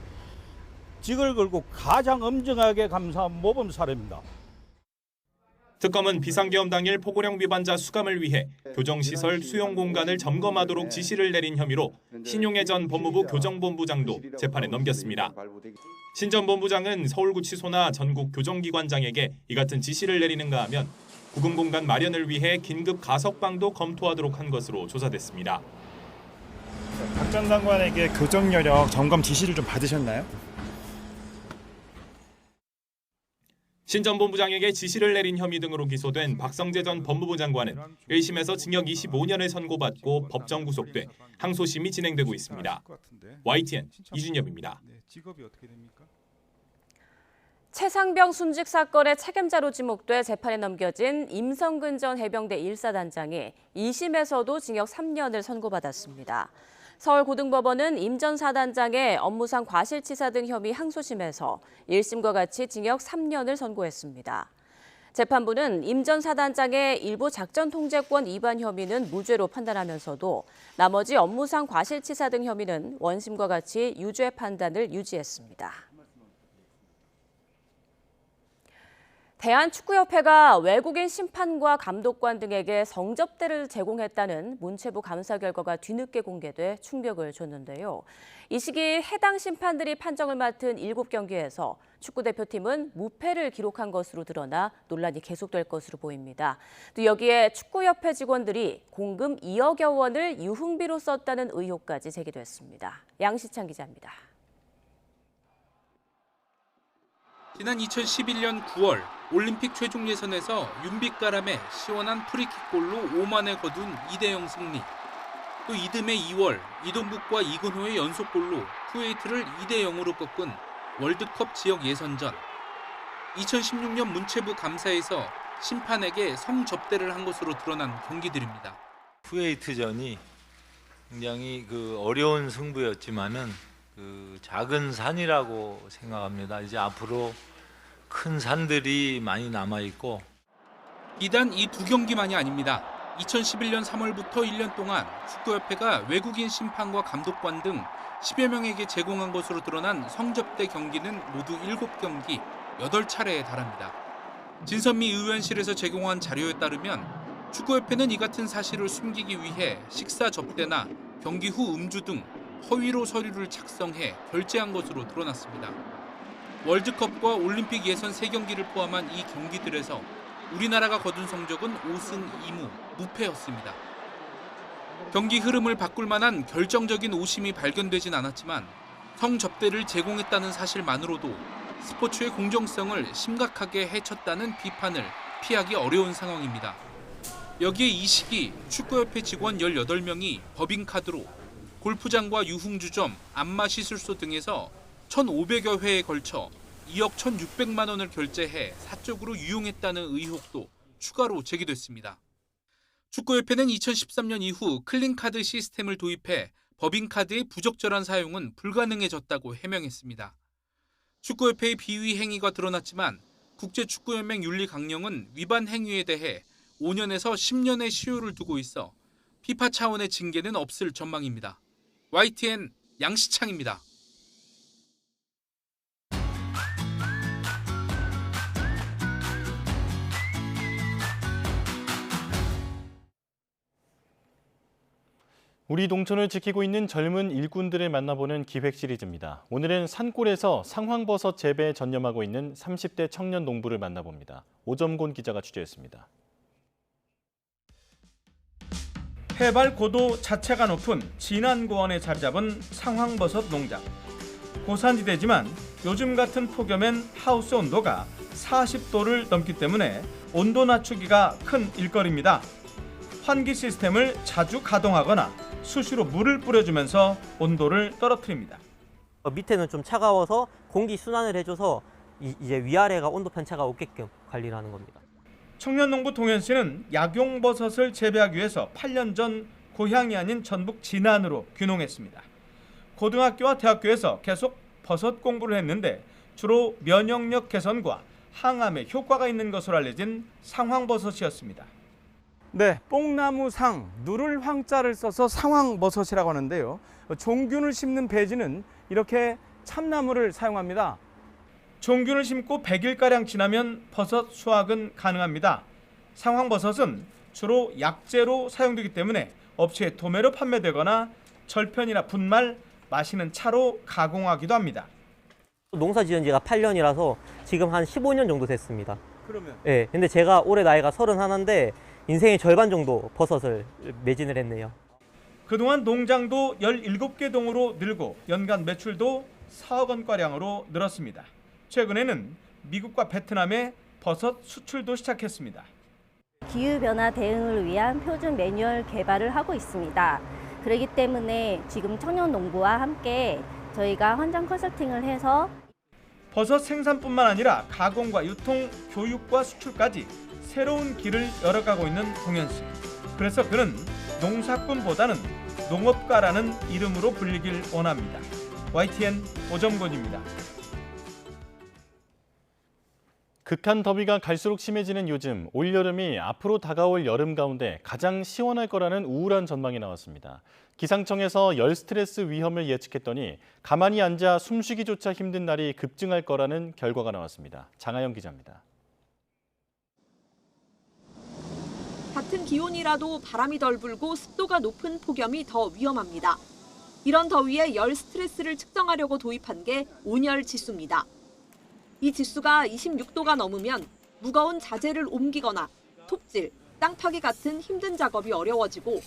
직을 걸고 가장 엄정하게 감사한 모범 사례입니다. 특검은 비상계엄 당일 포고령 위반자 수감을 위해 교정시설 수용 공간을 점검하도록 지시를 내린 혐의로 신용혜 전 법무부 교정본부장도 재판에 넘겼습니다. 신 전 본부장은 서울구치소나 전국 교정기관장에게 이 같은 지시를 내리는가 하면 구금 공간 마련을 위해 긴급 가석방도 검토하도록 한 것으로 조사됐습니다. 박 전 장관에게 교정 여력 점검 지시를 좀 받으셨나요? 신 전 본부장에게 지시를 내린 혐의 등으로 기소된 박성재 전 법무부 장관은 1심에서 징역 25년을 선고받고 법정 구속돼 항소심이 진행되고 있습니다. YTN 이준엽입니다. 최상병 순직 사건의 책임자로 지목돼 재판에 넘겨진 임성근 전 해병대 1사단장이 2심에서도 징역 3년을 선고받았습니다. 서울고등법원은 임 전 사단장의 업무상 과실치사 등 혐의 항소심에서 1심과 같이 징역 3년을 선고했습니다. 재판부는 임 전 사단장의 일부 작전 통제권 위반 혐의는 무죄로 판단하면서도 나머지 업무상 과실치사 등 혐의는 원심과 같이 유죄 판단을 유지했습니다. 대한축구협회가 외국인 심판과 감독관 등에게 성접대를 제공했다는 문체부 감사 결과가 뒤늦게 공개돼 충격을 줬는데요. 이 시기 해당 심판들이 판정을 맡은 7경기에서 축구대표팀은 무패를 기록한 것으로 드러나 논란이 계속될 것으로 보입니다. 또 여기에 축구협회 직원들이 공금 2억여 원을 유흥비로 썼다는 의혹까지 제기됐습니다. 양시창 기자입니다. 지난 2011년 9월 올림픽 최종 예선에서 윤빛가람의 시원한 프리킥골로 오만에 거둔 2대0 승리. 또 이듬해 2월 이동국과 이근호의 연속골로 쿠웨이트를 2대0으로 꺾은 월드컵 지역 예선전. 2016년 문체부 감사에서 심판에게 성접대를 한 것으로 드러난 경기들입니다. 쿠웨이트전이 굉장히 어려운 승부였지만은 작은 산이라고 생각합니다. 이제 앞으로 큰 산들이 많이 남아 있고. 비단 이 두 경기만이 아닙니다. 2011년 3월부터 1년 동안 축구협회가 외국인 심판과 감독관 등 10여 명에게 제공한 것으로 드러난 성접대 경기는 모두 7경기, 8차례에 달합니다. 진선미 의원실에서 제공한 자료에 따르면 축구협회는 이 같은 사실을 숨기기 위해 식사 접대나 경기 후 음주 등 허위로 서류를 작성해 결제한 것으로 드러났습니다. 월드컵과 올림픽 예선 3경기를 포함한 이 경기들에서 우리나라가 거둔 성적은 5승 2무, 무패였습니다. 경기 흐름을 바꿀 만한 결정적인 오심이 발견되진 않았지만 성접대를 제공했다는 사실만으로도 스포츠의 공정성을 심각하게 해쳤다는 비판을 피하기 어려운 상황입니다. 여기에 이 시기 축구협회 직원 18명이 법인카드로 골프장과 유흥주점, 안마시술소 등에서 1,500여 회에 걸쳐 2억 1,600만 원을 결제해 사적으로 유용했다는 의혹도 추가로 제기됐습니다. 축구협회는 2013년 이후 클린카드 시스템을 도입해 법인카드의 부적절한 사용은 불가능해졌다고 해명했습니다. 축구협회의 비위 행위가 드러났지만 국제축구연맹 윤리 강령은 위반 행위에 대해 5년에서 10년의 시효를 두고 있어 피파 차원의 징계는 없을 전망입니다. YTN 양시창입니다. 우리 농촌을 지키고 있는 젊은 일꾼들을 만나보는 기획 시리즈입니다. 오늘은 산골에서 상황버섯 재배에 전념하고 있는 30대 청년 농부를 만나봅니다. 오점곤 기자가 취재했습니다. 해발 고도 자체가 높은 진안고원에 자리 잡은 상황버섯 농장. 고산지대지만 요즘 같은 폭염엔 하우스 온도가 40도를 넘기 때문에 온도 낮추기가 큰 일거리입니다. 환기 시스템을 자주 가동하거나 수시로 물을 뿌려주면서 온도를 떨어뜨립니다. 밑에는 좀 차가워서 공기 순환을 해줘서 이제 위아래가 온도 편차가 없게끔 관리를 하는 겁니다. 청년 농부 동현 씨는 약용버섯을 재배하기 위해서 8년 전 고향이 아닌 전북 진안으로 귀농했습니다. 고등학교와 대학교에서 계속 버섯 공부를 했는데 주로 면역력 개선과 항암에 효과가 있는 것으로 알려진 상황버섯이었습니다. 네, 뽕나무상, 누를 황자를 써서 상황버섯이라고 하는데요. 종균을 심는 배지는 이렇게 참나무를 사용합니다. 종균을 심고 100일가량 지나면 버섯 수확은 가능합니다. 상황버섯은 주로 약재로 사용되기 때문에 업체에 도매로 판매되거나 절편이나 분말, 마시는 차로 가공하기도 합니다. 농사 지은 지가 8년이라서 지금 한 15년 정도 됐습니다. 그러면? 네, 근데 제가 올해 나이가 31인데 인생의 절반 정도 버섯을 매진을 했네요. 그동안 농장도 17개 동으로 늘고 연간 매출도 4억 원가량으로 늘었습니다. 최근에는 미국과 베트남에 버섯 수출도 시작했습니다. 기후변화 대응을 위한 표준 매뉴얼 개발을 하고 있습니다. 그렇기 때문에 지금 청년농부와 함께 저희가 현장 컨설팅을 해서 버섯 생산뿐만 아니라 가공과 유통, 교육과 수출까지 새로운 길을 열어가고 있는 동현 씨. 그래서 그는 농사꾼보다는 농업가라는 이름으로 불리길 원합니다. YTN 오정곤입니다. 극한 더위가 갈수록 심해지는 요즘 올여름이 앞으로 다가올 여름 가운데 가장 시원할 거라는 우울한 전망이 나왔습니다. 기상청에서 열 스트레스 위험을 예측했더니 가만히 앉아 숨쉬기조차 힘든 날이 급증할 거라는 결과가 나왔습니다. 장하영 기자입니다. 같은 기온이라도 바람이 덜 불고 습도가 높은 폭염이 더 위험합니다. 이런 더위에 열 스트레스를 측정하려고 도입한 게 온열 지수입니다. 이 지수가 26도가 넘으면 무거운 자재를 옮기거나 톱질, 땅 파기 같은 힘든 작업이 어려워지고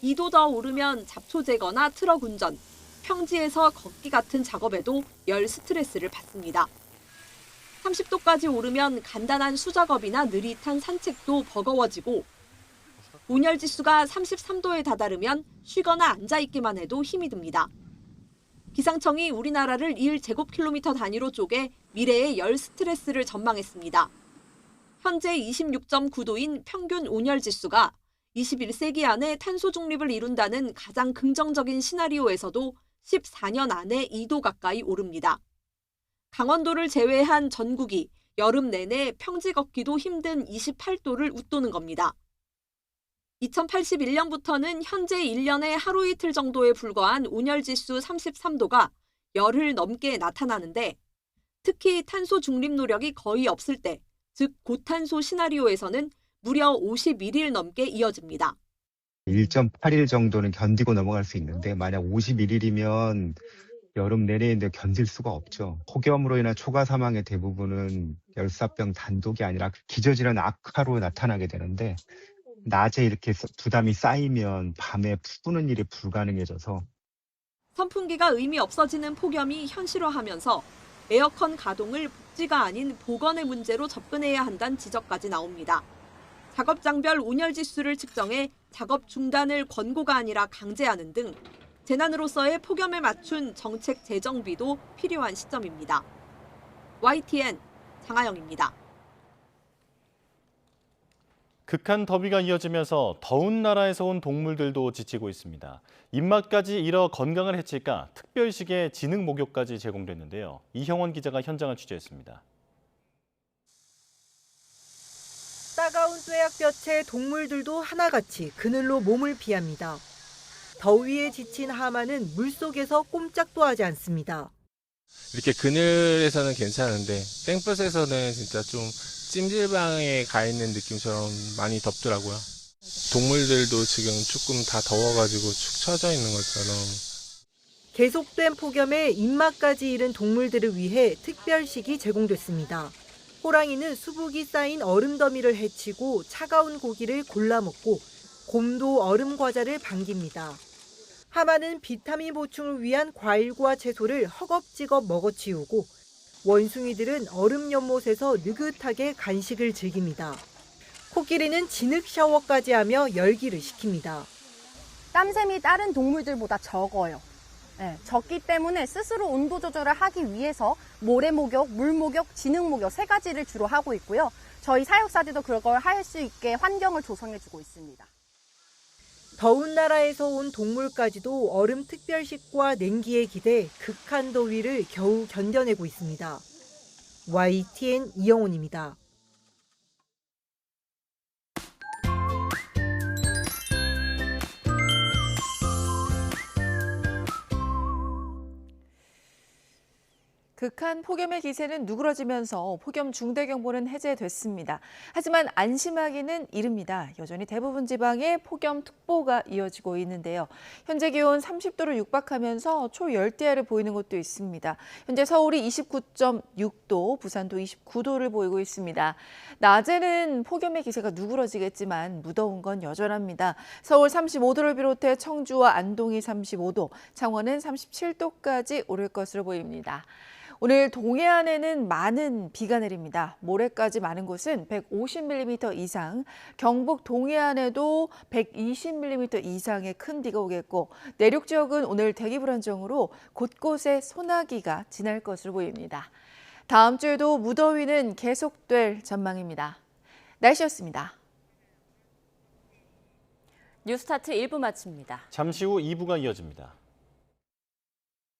2도 더 오르면 잡초 제거나 트럭 운전, 평지에서 걷기 같은 작업에도 열 스트레스를 받습니다. 30도까지 오르면 간단한 수작업이나 느릿한 산책도 버거워지고 온열 지수가 33도에 다다르면 쉬거나 앉아있기만 해도 힘이 듭니다. 기상청이 우리나라를 1제곱킬로미터 단위로 쪼개 미래의 열 스트레스를 전망했습니다. 현재 26.9도인 평균 온열 지수가 21세기 안에 탄소 중립을 이룬다는 가장 긍정적인 시나리오에서도 14년 안에 2도 가까이 오릅니다. 강원도를 제외한 전국이 여름 내내 평지 걷기도 힘든 28도를 웃도는 겁니다. 2081년부터는 현재 1년에 하루 이틀 정도에 불과한 온열지수 33도가 열흘 넘게 나타나는데 특히 탄소 중립 노력이 거의 없을 때, 즉 고탄소 시나리오에서는 무려 51일 넘게 이어집니다. 1.8일 정도는 견디고 넘어갈 수 있는데 만약 51일이면 여름 내내인데 견딜 수가 없죠. 폭염으로 인한 초과 사망의 대부분은 열사병 단독이 아니라 기저질환 악화로 나타나게 되는데 낮에 이렇게 부담이 쌓이면 밤에 푸는 일이 불가능해져서 선풍기가 의미 없어지는 폭염이 현실화하면서 에어컨 가동을 복지가 아닌 보건의 문제로 접근해야 한다는 지적까지 나옵니다. 작업장별 온열지수를 측정해 작업 중단을 권고가 아니라 강제하는 등 재난으로서의 폭염에 맞춘 정책 재정비도 필요한 시점입니다. YTN 장하영입니다. 극한 더위가 이어지면서 더운 나라에서 온 동물들도 지치고 있습니다. 입맛까지 잃어 건강을 해칠까 특별식의 지능 목욕까지 제공됐는데요. 이형원 기자가 현장을 취재했습니다. 따가운 쇠약볕에 동물들도 하나같이 그늘로 몸을 피합니다. 더위에 지친 하마는 물속에서 꼼짝도 하지 않습니다. 이렇게 그늘에서는 괜찮은데 땡볕에서는 진짜 좀 찜질방에 가 있는 느낌처럼 많이 덥더라고요. 동물들도 지금 조금 다 더워가지고 축 처져 있는 것처럼. 계속된 폭염에 입맛까지 잃은 동물들을 위해 특별식이 제공됐습니다. 호랑이는 수북이 쌓인 얼음 더미를 헤치고 차가운 고기를 골라 먹고 곰도 얼음 과자를 반깁니다. 하마는 비타민 보충을 위한 과일과 채소를 허겁지겁 먹어치우고 원숭이들은 얼음 연못에서 느긋하게 간식을 즐깁니다. 코끼리는 진흙 샤워까지 하며 열기를 식힙니다. 땀샘이 다른 동물들보다 적어요. 적기 때문에 스스로 온도 조절을 하기 위해서 모래 목욕, 물 목욕, 진흙 목욕 세 가지를 주로 하고 있고요. 저희 사육사들도 그걸 할 수 있게 환경을 조성해주고 있습니다. 더운 나라에서 온 동물까지도 얼음 특별식과 냉기에 기대 극한 더위를 겨우 견뎌내고 있습니다. YTN 이영훈입니다. 극한 폭염의 기세는 누그러지면서 폭염 중대경보는 해제됐습니다. 하지만 안심하기는 이릅니다. 여전히 대부분 지방에 폭염특보가 이어지고 있는데요. 현재 기온 30도를 육박하면서 초열대야를 보이는 곳도 있습니다. 현재 서울이 29.6도, 부산도 29도를 보이고 있습니다. 낮에는 폭염의 기세가 누그러지겠지만 무더운 건 여전합니다. 서울 35도를 비롯해 청주와 안동이 35도, 창원은 37도까지 오를 것으로 보입니다. 오늘 동해안에는 많은 비가 내립니다. 모레까지 많은 곳은 150mm 이상, 경북 동해안에도 120mm 이상의 큰 비가 오겠고 내륙 지역은 오늘 대기 불안정으로 곳곳에 소나기가 지날 것으로 보입니다. 다음 주에도 무더위는 계속될 전망입니다. 날씨였습니다. 뉴스타트 1부 마칩니다. 잠시 후 2부가 이어집니다.